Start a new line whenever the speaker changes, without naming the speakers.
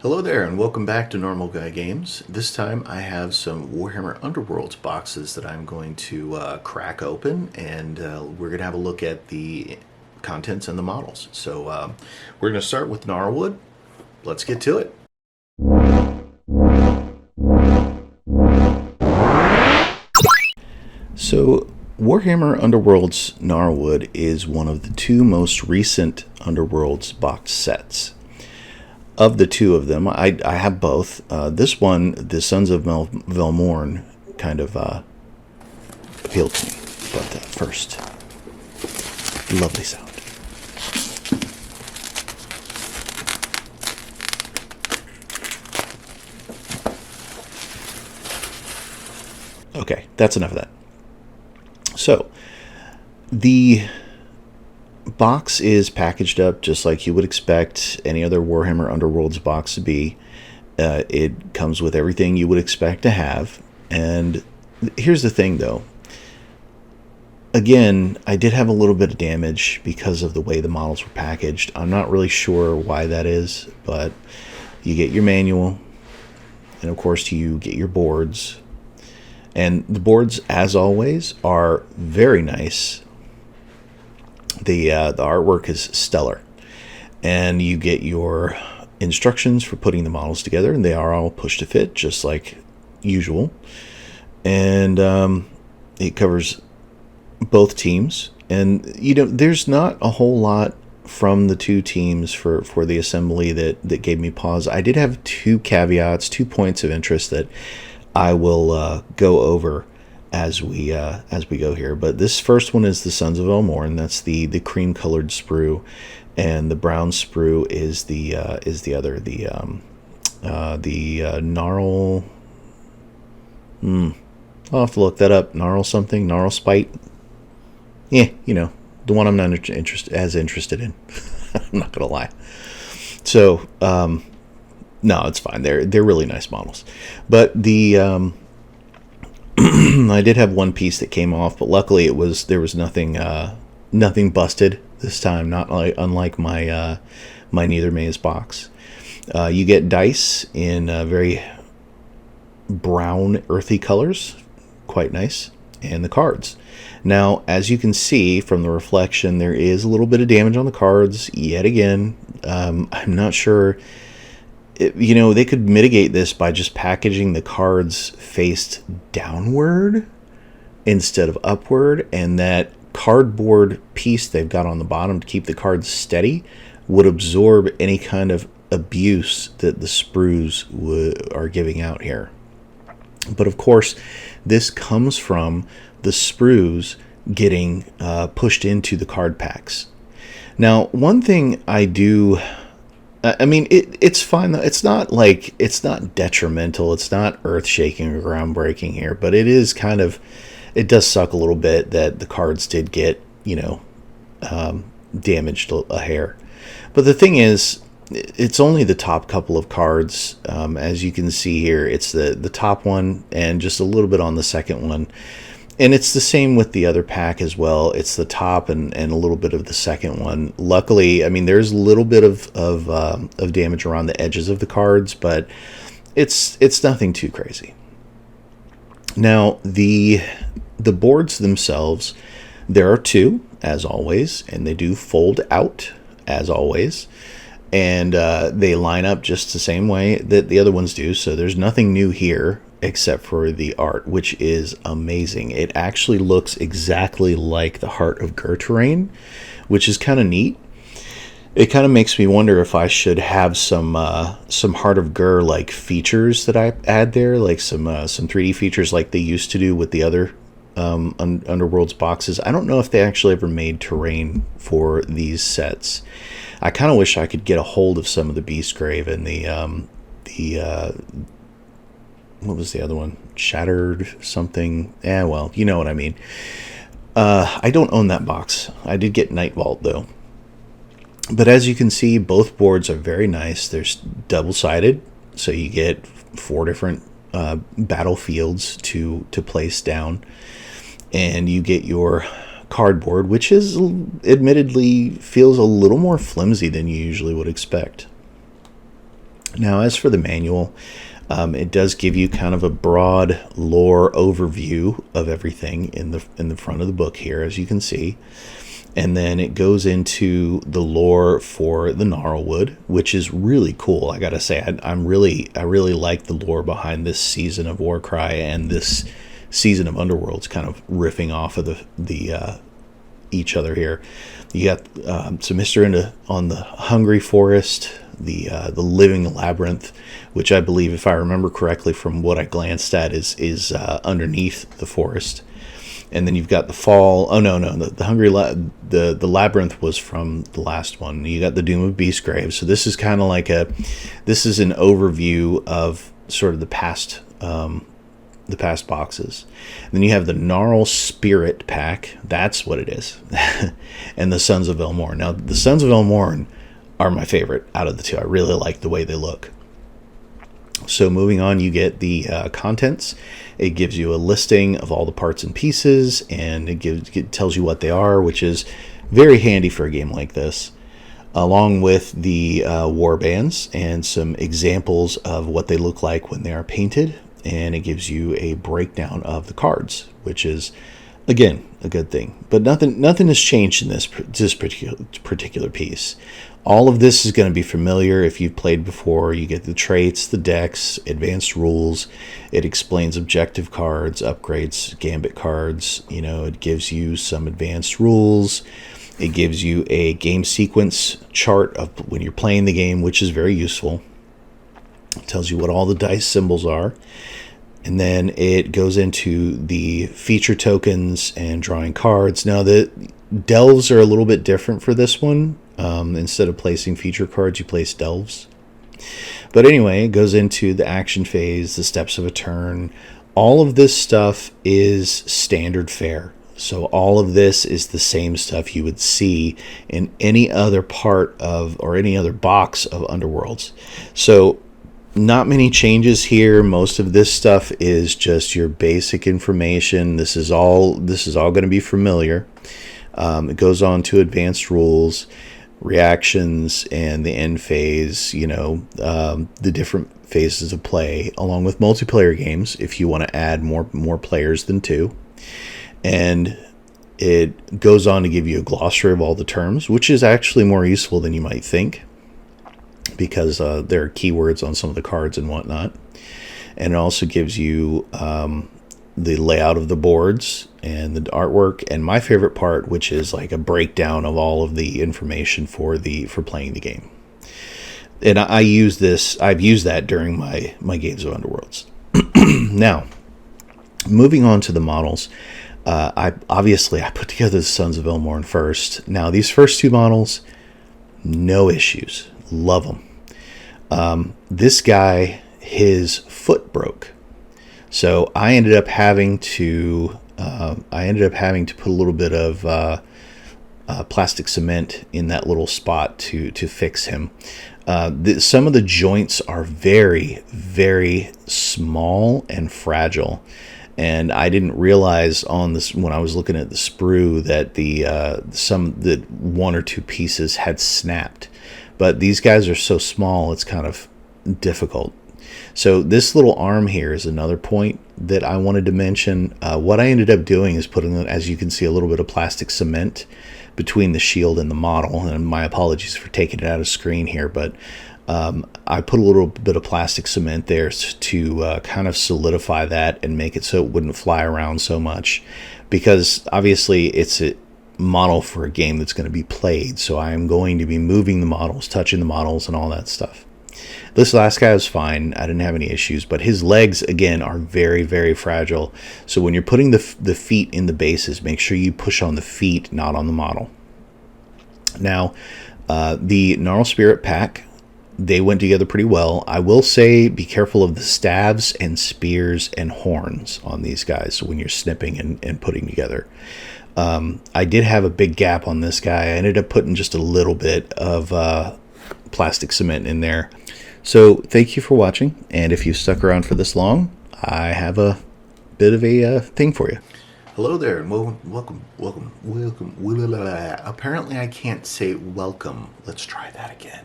Hello there, and welcome back to Normal Guy Games. This time I have some Warhammer Underworlds boxes that I'm going to crack open, and we're going to have a look at the contents and the models. So we're going to start with Gnarlwood. Let's get to it. So Warhammer Underworlds Gnarlwood is one of the two most recent Underworlds box sets. Of the two of them, I have both. This one, the Sons of Velmorn, kind of appealed to me. But first, lovely sound. Okay, that's enough of that. So, the box is packaged up just like you would expect any other Warhammer Underworlds box to be. It comes with everything you would expect to have. And here's the thing, though. Again, I did have a little bit of damage because of the way the models were packaged. I'm not really sure why that is, but you get your manual, and of course you get your boards. And the boards, as always, are very nice. The artwork is stellar, and you get your instructions for putting the models together, and they are all push to fit just like usual. And it covers both teams, and there's not a whole lot from the two teams for the assembly that gave me pause. I did have two caveats, 2 points of interest that I will go over as we go here. But this first one is the Sons of Elmore, that's the cream colored sprue, and the brown sprue is the other, the gnarl. I'll have to look that up. Gnarl something, gnarl spite. Yeah, the one I'm not interested in. I'm not gonna lie. So no, it's fine. They're really nice models, but the I did have one piece that came off, but luckily there was nothing busted this time. Not unlike my my Neither Maze box. You get dice in very brown, earthy colors, quite nice, and the cards. Now, as you can see from the reflection, there is a little bit of damage on the cards yet again. I'm not sure. They could mitigate this by just packaging the cards faced downward instead of upward, and that cardboard piece they've got on the bottom to keep the cards steady would absorb any kind of abuse that the sprues are giving out here. But of course, this comes from the sprues getting pushed into the card packs. Now, one thing I do... I mean, it's fine though. It's not detrimental. It's not earth-shaking or groundbreaking here, but it is kind of, it does suck a little bit that the cards did get, damaged a hair. But the thing is, it's only the top couple of cards. As you can see here, it's the top one and just a little bit on the second one. And it's the same with the other pack as well. It's the top and a little bit of the second one. Luckily, I mean, there's a little bit of damage around the edges of the cards, but it's nothing too crazy. Now, the boards themselves, there are two, as always, and they do fold out, as always. And they line up just the same way that the other ones do, so there's nothing new here except for the art, which is amazing. It actually looks exactly like the Heart of Ghur-Terrain, which is kind of neat. It kind of makes me wonder if I should have some Heart of Ghur like features that I add there, like some 3D features like they used to do with the other Underworlds boxes. I don't know if they actually ever made terrain for these sets. I kind of wish I could get a hold of some of the Beastgrave and the what was the other one? Shattered something. Well, you know what I mean. I don't own that box. I did get Night Vault, though. But as you can see, both boards are very nice. They're double-sided, so you get 4 different battlefields to place down. And you get your cardboard, which is admittedly feels a little more flimsy than you usually would expect. Now, as for the manual, it does give you kind of a broad lore overview of everything in the front of the book here, as you can see. And then it goes into the lore for the Gnarlwood, which is really cool. I gotta say, I really like the lore behind this season of Warcry and this season of Underworlds, kind of riffing off of the each other here. You got some history on the Hungry Forest, the Living Labyrinth, which I believe, if I remember correctly from what I glanced at, is underneath the forest. And then you've got the Fall. Oh no, the the Labyrinth was from the last one. You got the Doom of Beastgrave. So this is kind of like this is an overview of sort of the past boxes. And then you have the Gnarl Spirit pack. That's what it is. And the Sons of Elmorn. Now the Sons of Elmorn are my favorite out of the two. I really like the way they look. So moving on, you get the contents. It gives you a listing of all the parts and pieces, and it tells you what they are, which is very handy for a game like this, along with the war bands and some examples of what they look like when they are painted. And it gives you a breakdown of the cards, which is, again, a good thing. But nothing has changed in this particular piece. All of this is going to be familiar if you've played before. You get the traits, the decks, advanced rules. It explains objective cards, upgrades, gambit cards. It gives you some advanced rules. It gives you a game sequence chart of when you're playing the game, which is very useful. It tells you what all the dice symbols are. And then it goes into the feature tokens and drawing cards. Now, the delves are a little bit different for this one. Instead of placing feature cards, you place delves. But anyway, it goes into the action phase, the steps of a turn. All of this stuff is standard fare. So all of this is the same stuff you would see in any other part of, or any other box of Underworlds. So not many changes here. Most of this stuff is just your basic information. This is all going to be familiar. It goes on to advanced rules, reactions, and the end phase, the different phases of play, along with multiplayer games if you want to add more players than two. And it goes on to give you a glossary of all the terms, which is actually more useful than you might think, because there are keywords on some of the cards and whatnot. And it also gives you the layout of the boards and the artwork, and my favorite part, which is like a breakdown of all of the information for playing the game. And I've used that during my games of Underworlds. Now, moving on to the models, I put together the Sons of Elmorn first. Now, these first two models, no issues, love them. This guy, his foot broke. So I ended up having to put a little bit of plastic cement in that little spot to fix him. Some of the joints are very, very small and fragile, and I didn't realize on this when I was looking at the sprue that the one or two pieces had snapped. But these guys are so small, it's kind of difficult. So this little arm here is another point that I wanted to mention. What I ended up doing is putting, as you can see, a little bit of plastic cement between the shield and the model. And my apologies for taking it out of screen here, but I put a little bit of plastic cement there to kind of solidify that and make it so it wouldn't fly around so much, because obviously it's a model for a game that's going to be played. So I am going to be moving the models, touching the models, and all that stuff. This last guy was fine. I didn't have any issues, but his legs, again, are very, very fragile. So when you're putting the feet in the bases, make sure you push on the feet, not on the model. Now, the Gnarl Spirit pack, they went together pretty well. I will say be careful of the staves and spears and horns on these guys when you're snipping and putting together. I did have a big gap on this guy. I ended up putting just a little bit of plastic cement in there. So thank you for watching, and if you stuck around for this long, I have a bit of a thing for you. Hello there, and welcome. Apparently I can't say welcome. Let's try that again.